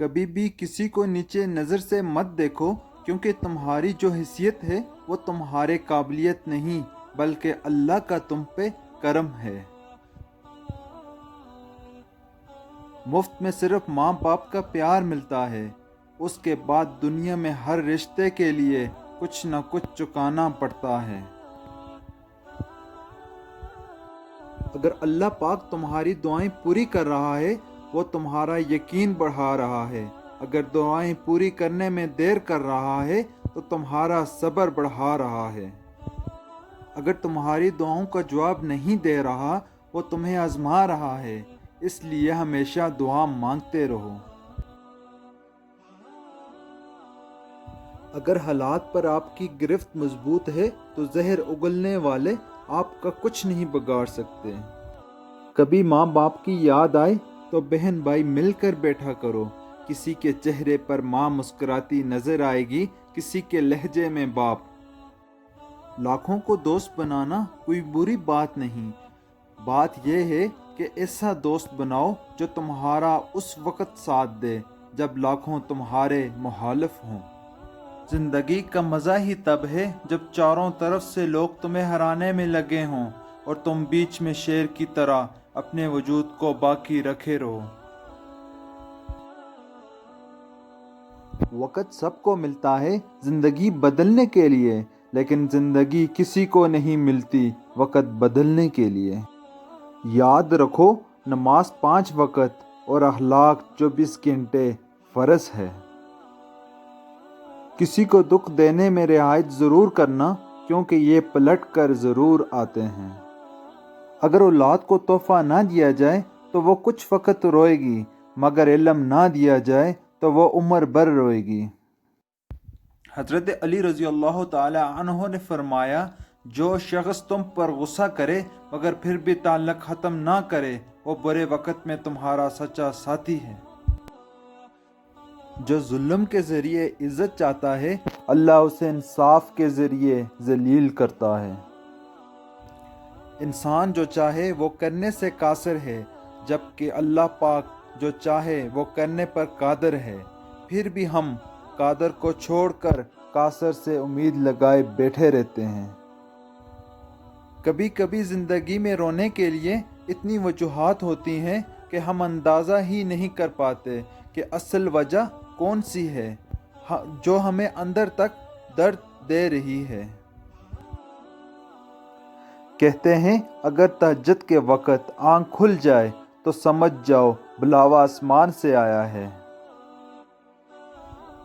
کبھی بھی کسی کو نیچے نظر سے مت دیکھو، کیونکہ تمہاری جو حیثیت ہے وہ تمہارے قابلیت نہیں بلکہ اللہ کا تم پہ کرم ہے۔ مفت میں صرف ماں باپ کا پیار ملتا ہے، اس کے بعد دنیا میں ہر رشتے کے لیے کچھ نہ کچھ چکانا پڑتا ہے۔ اگر اللہ پاک تمہاری دعائیں پوری کر رہا ہے، وہ تمہارا یقین بڑھا رہا ہے۔ اگر دعائیں پوری کرنے میں دیر کر رہا ہے تو تمہارا صبر بڑھا رہا ہے۔ اگر تمہاری دعاؤں کا جواب نہیں دے رہا، وہ تمہیں آزما رہا ہے، اس لیے ہمیشہ دعا مانگتے رہو۔ اگر حالات پر آپ کی گرفت مضبوط ہے تو زہر اگلنے والے آپ کا کچھ نہیں بگاڑ سکتے۔ کبھی ماں باپ کی یاد آئے تو بہن بھائی مل کر بیٹھا کرو۔ کسی کے چہرے پر ماں مسکراتی نظر آئے گی، کسی کے لہجے میں باپ۔ لاکھوں کو دوست بنانا کوئی بری بات نہیں، بات یہ ہے کہ ایسا دوست بناؤ جو تمہارا اس وقت ساتھ دے جب لاکھوں تمہارے مخالف ہوں۔ زندگی کا مزہ ہی تب ہے جب چاروں طرف سے لوگ تمہیں ہرانے میں لگے ہوں اور تم بیچ میں شیر کی طرح اپنے وجود کو باقی رکھے رہو۔ وقت سب کو ملتا ہے زندگی بدلنے کے لیے، لیکن زندگی کسی کو نہیں ملتی وقت بدلنے کے لیے۔ یاد رکھو، نماز 5 وقت اور اخلاق 24 گھنٹے فرض ہے۔ کسی کو دکھ دینے میں رعایت ضرور کرنا، کیونکہ یہ پلٹ کر ضرور آتے ہیں۔ اگر اولاد کو تحفہ نہ دیا جائے تو وہ کچھ وقت روئے گی، مگر علم نہ دیا جائے تو وہ عمر بھر روئے گی۔ حضرت علی رضی اللہ تعالی عنہ نے فرمایا، جو شخص تم پر غصہ کرے مگر پھر بھی تعلق ختم نہ کرے، وہ برے وقت میں تمہارا سچا ساتھی ہے۔ جو ظلم کے ذریعے عزت چاہتا ہے، اللہ اسے انصاف کے ذریعے ذلیل کرتا ہے۔ انسان جو چاہے وہ کرنے سے قاصر ہے، جبکہ اللہ پاک جو چاہے وہ کرنے پر قادر ہے۔ پھر بھی ہم قادر کو چھوڑ کر قاصر سے امید لگائے بیٹھے رہتے ہیں۔ کبھی کبھی زندگی میں رونے کے لیے اتنی وجوہات ہوتی ہیں کہ ہم اندازہ ہی نہیں کر پاتے کہ اصل وجہ کون سی ہے جو ہمیں اندر تک درد دے رہی ہے۔ کہتے ہیں اگر تہجد کے وقت آنکھ کھل جائے تو سمجھ جاؤ بلاوا آسمان سے آیا ہے۔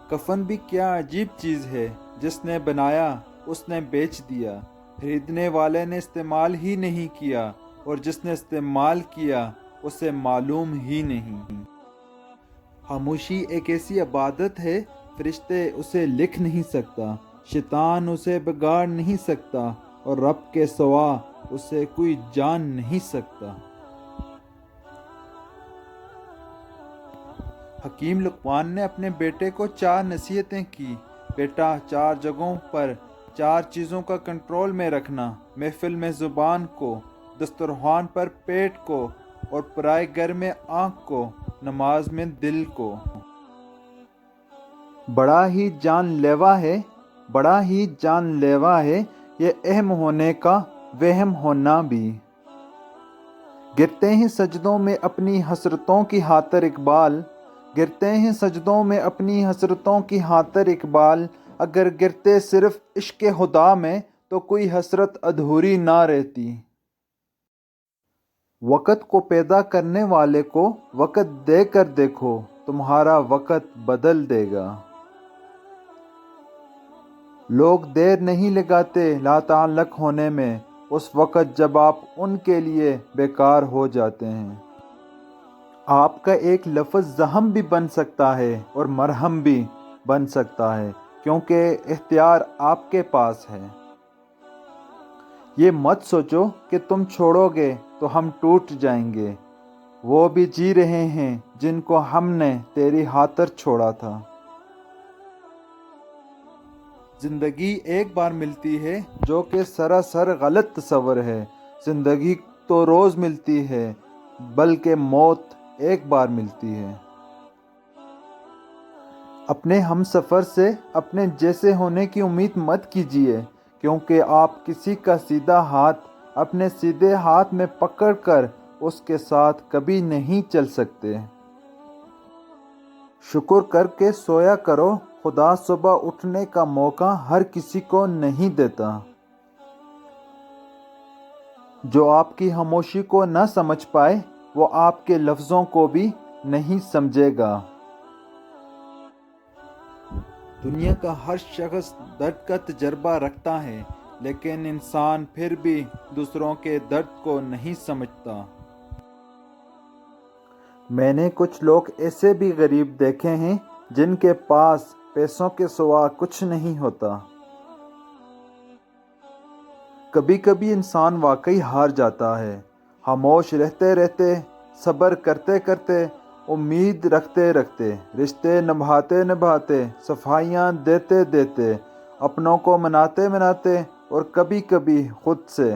کفن بھی کیا عجیب چیز ہے، جس نے بنایا اس نے بیچ دیا، خریدنے والے نے استعمال ہی نہیں کیا اور جس نے استعمال کیا اسے معلوم ہی نہیں۔ خاموشی ایک ایسی عبادت ہے، فرشتے اسے لکھ نہیں سکتا، شیطان اسے بگاڑ نہیں سکتا اور رب کے سوا اسے کوئی جان نہیں سکتا۔ حکیم لقمان نے اپنے بیٹے کو 4 نصیحتیں کی۔ بیٹا، 4 جگہوں پر 4 چیزوں کا کنٹرول میں رکھنا: محفل میں زبان کو، دسترخوان پر پیٹ کو اور پرائے گھر میں آنکھ کو، نماز میں دل کو۔ بڑا ہی جان لیوا ہے یہ اہم ہونے کا وہم ہونا بھی۔ گرتے ہیں سجدوں میں اپنی حسرتوں کی خاطر اقبال، گرتے ہیں سجدوں میں اپنی حسرتوں کی خاطر اقبال، اگر گرتے صرف عشق خدا میں تو کوئی حسرت ادھوری نہ رہتی۔ وقت کو پیدا کرنے والے کو وقت دے کر دیکھو، تمہارا وقت بدل دے گا۔ لوگ دیر نہیں لگاتے لاتعلق ہونے میں، اس وقت جب آپ ان کے لیے بیکار ہو جاتے ہیں۔ آپ کا ایک لفظ زخم بھی بن سکتا ہے اور مرہم بھی بن سکتا ہے، کیونکہ اختیار آپ کے پاس ہے۔ یہ مت سوچو کہ تم چھوڑو گے تو ہم ٹوٹ جائیں گے، وہ بھی جی رہے ہیں جن کو ہم نے تیری خاطر چھوڑا تھا۔ زندگی ایک بار ملتی ہے جو کہ سراسر غلط تصور ہے۔ زندگی تو روز ملتی ہے، بلکہ موت ایک بار ملتی ہے۔ اپنے ہم سفر سے اپنے جیسے ہونے کی امید مت کیجیے، کیونکہ آپ کسی کا سیدھا ہاتھ اپنے سیدھے ہاتھ میں پکڑ کر اس کے ساتھ کبھی نہیں چل سکتے۔ شکر کر کے سویا کرو، خدا صبح اٹھنے کا موقع ہر کسی کو نہیں دیتا۔ جو آپ کی خاموشی کو نہ سمجھ پائے وہ آپ کے لفظوں کو بھی نہیں سمجھے گا۔ دنیا کا ہر شخص درد کا تجربہ رکھتا ہے، لیکن انسان پھر بھی دوسروں کے درد کو نہیں سمجھتا۔ میں نے کچھ لوگ ایسے بھی غریب دیکھے ہیں جن کے پاس پیسوں کے سوا کچھ نہیں ہوتا۔ کبھی کبھی انسان واقعی ہار جاتا ہے۔ خاموش رہتے رہتے، صبر کرتے کرتے، امید رکھتے رکھتے، رشتے نبھاتے نبھاتے، صفائیاں دیتے دیتے، اپنوں کو مناتے مناتے اور کبھی کبھی خود سے۔